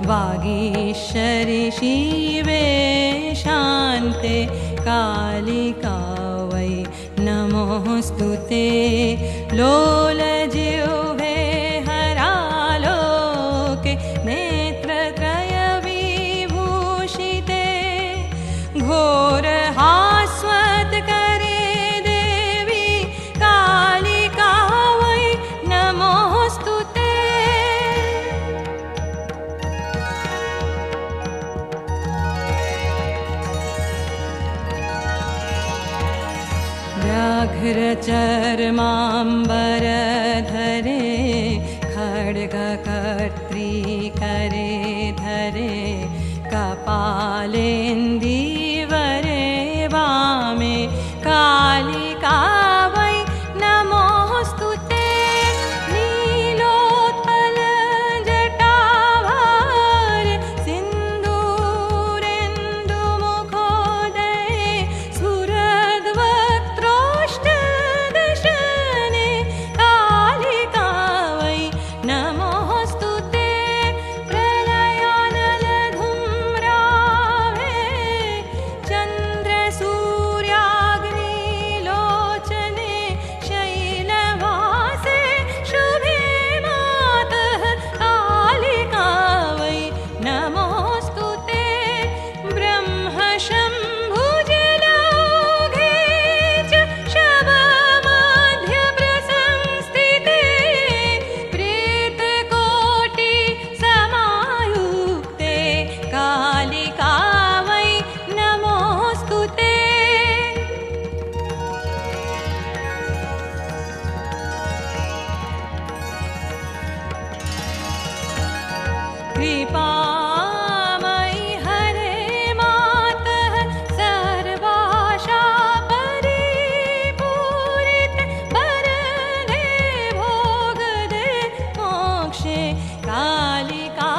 वागीश्वरि शिवे शान्ते कालिका वै नमोऽस्तुते लोलजिह्वे हरालोके नेत्रत्रयविभूषिते घोरहास्वत्करे देवी कालिका वै नमोऽस्तुते व्याघ्रचर्माम्बरधरे खड्गकर्त्री करे धरे कपालेन्दीवरे वामे कालिका वै नमोऽस्तुते नीलोत्पलजटाभारे सिन्दूरेन्दुमुखोदये स्फुरद्वक्त्रोष्ठदशने कालिका वै नमोऽस्तुते प्रलयानलधूम्राभे चन्द्रसूर्याग्निलोचने शैलवासे शुभे मातः कालिका वै नमोऽस्तुते ब्रह्मशम्भुजलौघे च शवमध्यप्रसंस्थिते प्रेतकोटिसमायुक्ते कालिका वै नमोऽस्तुते कृपामयि हरे मातः सर्वाशा परिपूरिते वरदे भोगदे मोक्षे कालिका